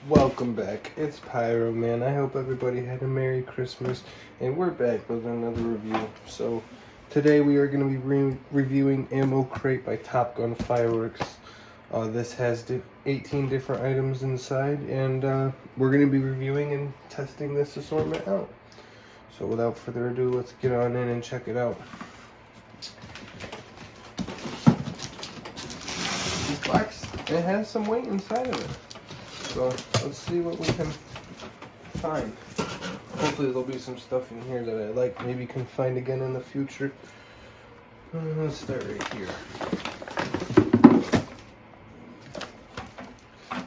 Welcome back. It's Pyro Man. I hope everybody had a Merry Christmas, and we're back with another review. So today we are going to be reviewing Ammo Crate by Top Gun Fireworks. This has 18 different items inside, and we're going to be reviewing and testing this assortment out. So without further ado, let's get on in and check it out. This box, it has some weight inside of it. So let's see what we can find. Hopefully there'll be some stuff in here that I like, maybe can find again in the future. Let's start right here.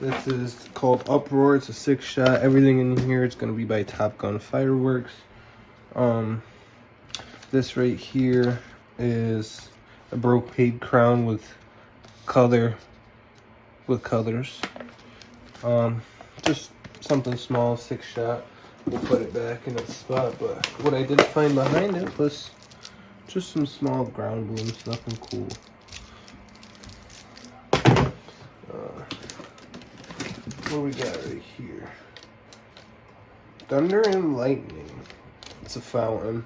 This is called Uproar. It's a 6-shot. Everything in here is going to be by Top Gun Fireworks. This right here is a brocade crown with colors. Just something small, 6-shot. We'll put it back in its spot, but what I did find behind it was just some small ground balloons, nothing cool. What we got right here? Thunder and Lightning. It's a fountain.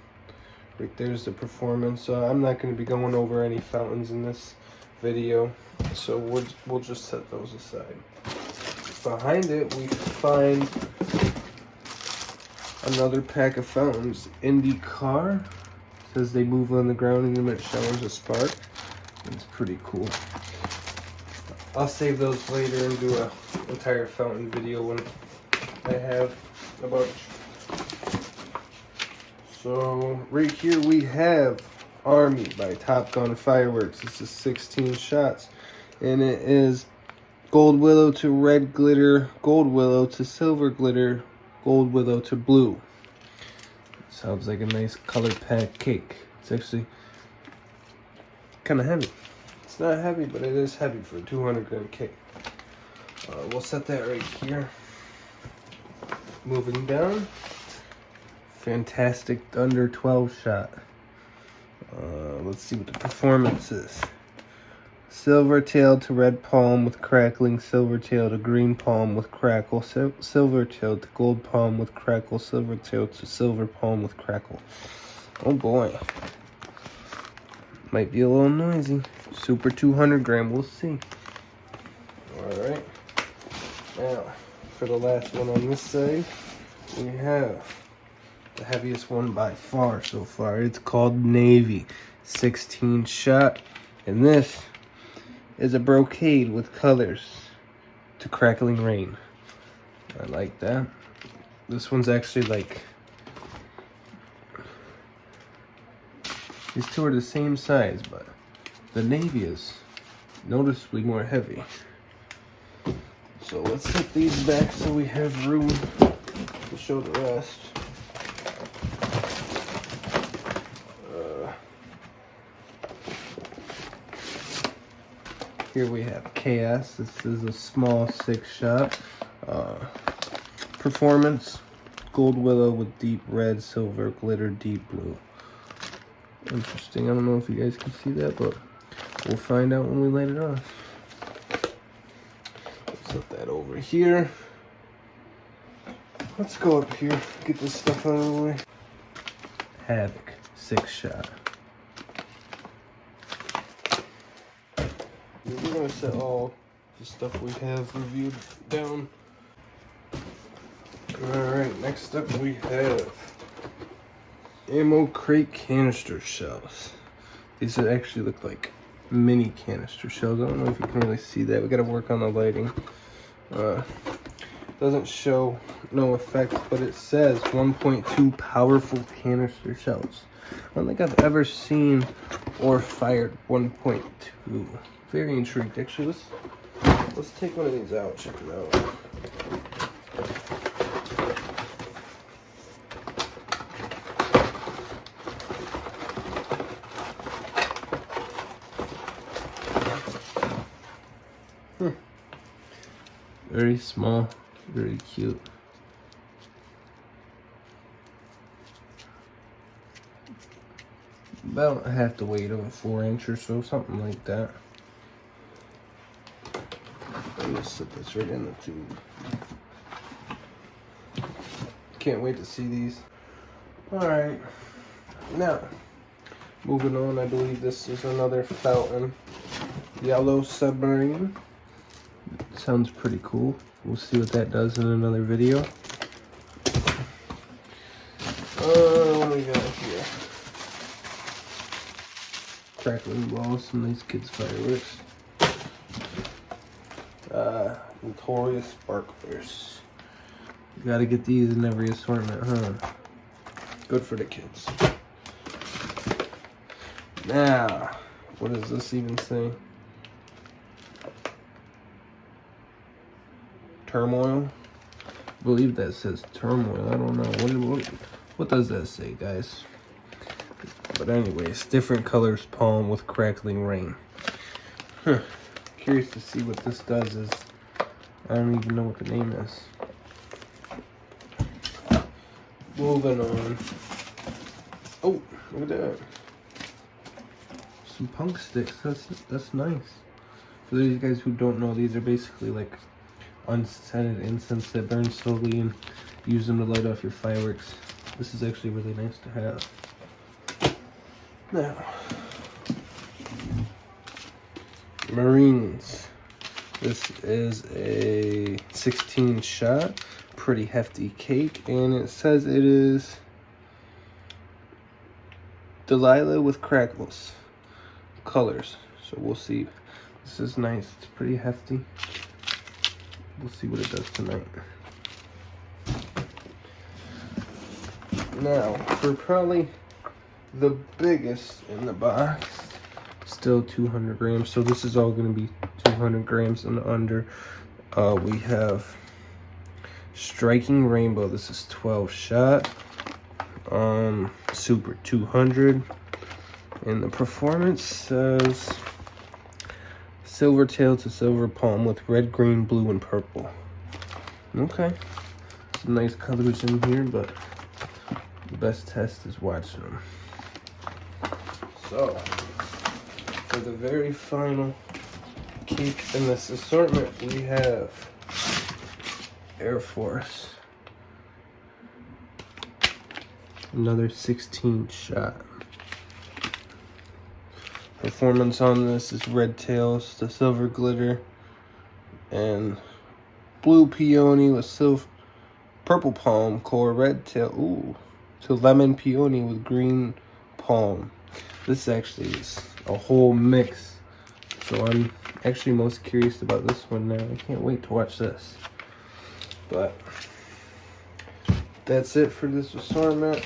Right there's the performance. I'm not going to be going over any fountains in this video, so we'll just set those aside. Behind it, we find another pack of fountains. Indy Car says they move on the ground and emit showers of spark. It's pretty cool. I'll save those later and do an entire fountain video when I have a bunch. So right here we have Army by Top Gun Fireworks. This is 16 shots, and it is gold willow to red glitter, gold willow to silver glitter, gold willow to blue. Sounds like a nice color packed cake. It's actually kind of heavy. It's not heavy, but it is heavy for a 200-gram cake. We'll set that right here. Moving down, Fantastic Thunder 12-shot. Let's see what the performance is. Silvertail to red palm with crackling, silvertail to green palm with crackle, silvertail to gold palm with crackle, silvertail to silver palm with crackle. Oh boy. Might be a little noisy. Super 200-gram, we'll see. Alright. Now, for the last one on this side, we have the heaviest one by far so far. It's called Navy. 16 shot. And this is a brocade with colors to crackling rain. I like that. This one's actually like, these two are the same size, but the Navy is noticeably more heavy. So let's set these back so we have room to show the rest. Here we have Chaos. This is a small 6-shot. Performance, gold willow with deep red, silver glitter, deep blue. Interesting. I don't know if you guys can see that, but we'll find out when we light it off. Let's set that over here. Let's go up here, get this stuff out of the way. Havoc, 6-shot. We're going to set all the stuff we have reviewed down. Alright, next up we have Ammo Crate canister shells. These actually look like mini canister shells. I don't know if you can really see that. We got to work on the lighting. Doesn't show no effect, but it says 1.2 powerful canister shells. I don't think I've ever seen or fired 1.2. Very intrigued. Actually, let's take one of these out, check it out. Very small, very cute. About half the weight of a 4-inch or so, something like that. I'm gonna set this right in the tube. Can't wait to see these. Alright. Now, moving on, I believe this is another fountain. Yellow submarine. Sounds pretty cool. We'll see what that does in another video. What do we got here? Crackling balls, some nice kids fireworks. Notorious sparklers. You gotta get these in every assortment, huh? Good for the kids. Now, what does this even say? Turmoil? I believe that says turmoil. I don't know. What does that say, guys? But anyways, different colors palm with crackling rain. Huh. Curious to see what this does. Is I don't even know what the name is. Moving on. Oh, look at that. Some punk sticks. That's nice. For those guys who don't know, these are basically like unscented incense that burns slowly and use them to light off your fireworks. This is actually really nice to have. Now, Marines. This is a 16 shot, pretty hefty cake, and it says it is Delilah with crackles colors. So we'll see. This is nice. It's pretty hefty. We'll see what it does tonight. Now, for probably the biggest in the box, still 200 grams. So this is all going to be 200 grams and under. We have Striking Rainbow. This is 12 shot. Super 200. And the performance says silver tail to silver palm with red, green, blue, and purple. Okay. Some nice colors in here, but the best test is watching them. So, for the very final cake in this assortment, we have Air Force. Another 16 shot. Performance on this is red tails to silver glitter and blue peony with purple palm core, red tail, to lemon peony with green palm. This actually is a whole mix, so I'm actually most curious about this one now. I can't wait to watch this. But that's it for this assortment.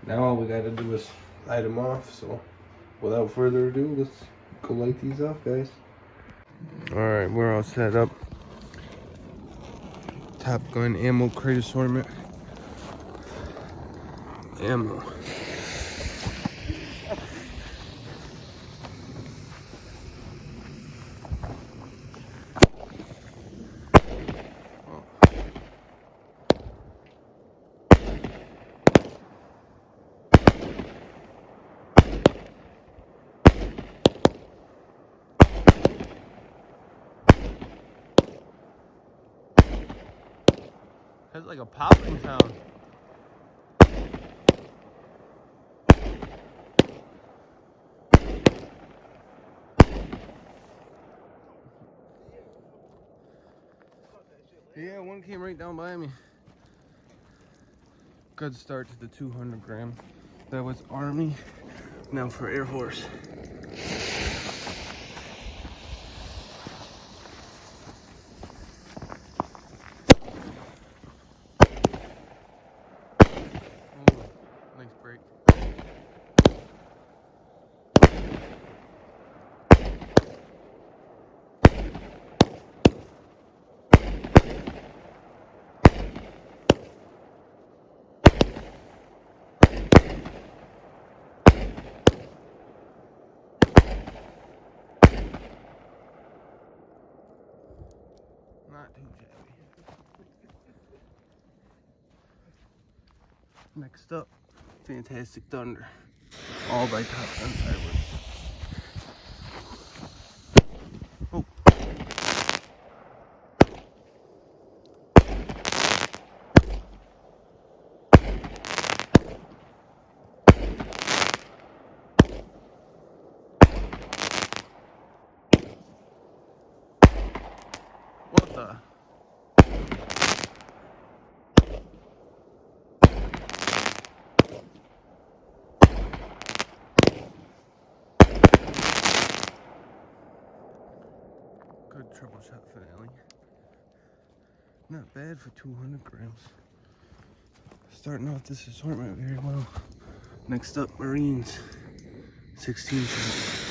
Now all we gotta do is light them off. So without further ado, let's go light these off, guys. All right, we're all set up. Top Gun ammo crate assortment. Ammo. It's like a popping sound. Yeah, one came right down by me. Good start to the 200 gram. That was Army. Now for Air Force. Nice break. Not too shabby. Next up, Fantastic Thunder. All by Top Gun Fireworks. Oh. Good triple shot finale. Not bad for 200 grams. Starting off this assortment very well. Next up, Marines. 16 shots.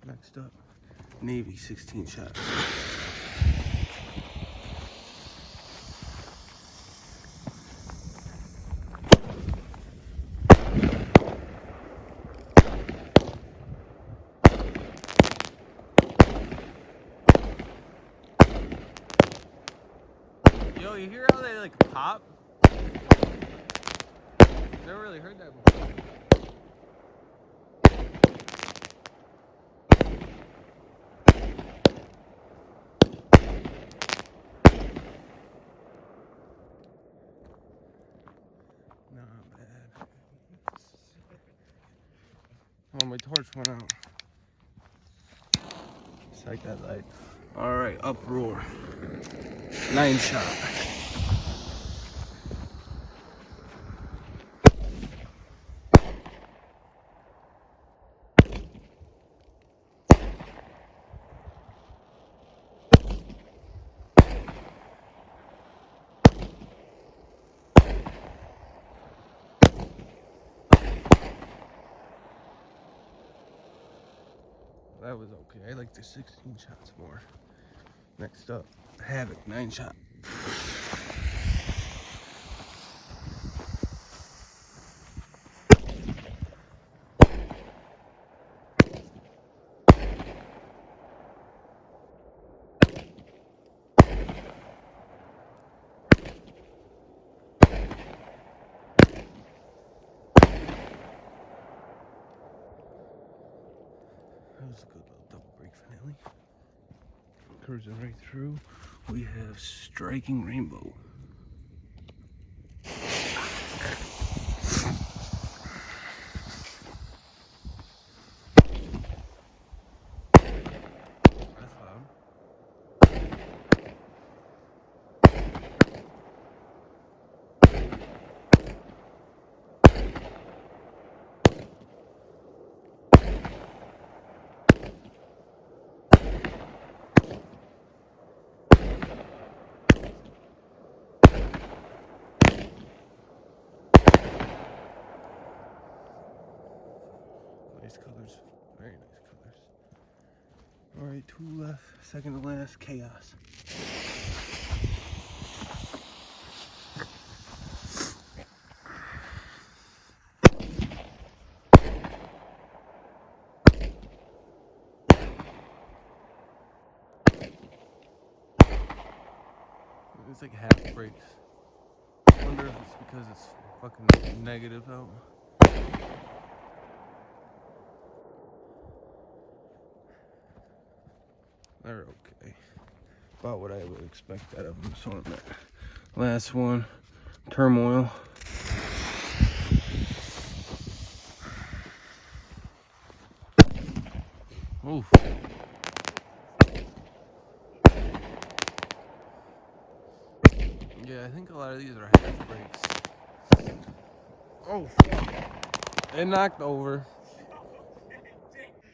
Next up, Navy 16 shots. Yo, you hear how they like pop? Never really heard that before. Not bad. Oh, my torch went out. Psych that light. Alright, Uproar. 9 shot. That was okay. I like the 16 shots more. Next up, Havoc 9 shot. That was a good little double break finale. Cruising right through, we have Striking Rainbow. That's loud. Nice colors, very nice colors. All right, 2 left, second to last, Chaos. It's like half breaks. I wonder if it's because it's fucking negative out. They're okay. About what I would expect out of an assortment. Last one, Turmoil. Oof. Yeah, I think a lot of these are half breaks. Oh, fuck. It knocked over.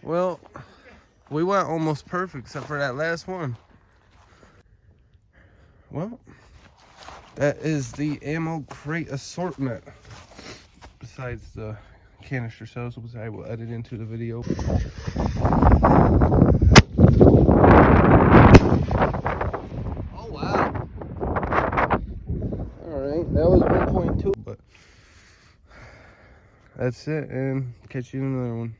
Well, we went almost perfect except for that last one. Well, that is the ammo crate assortment. Besides the canister cells, which I will edit into the video. That was 1.2. But that's it, and catch you in another one.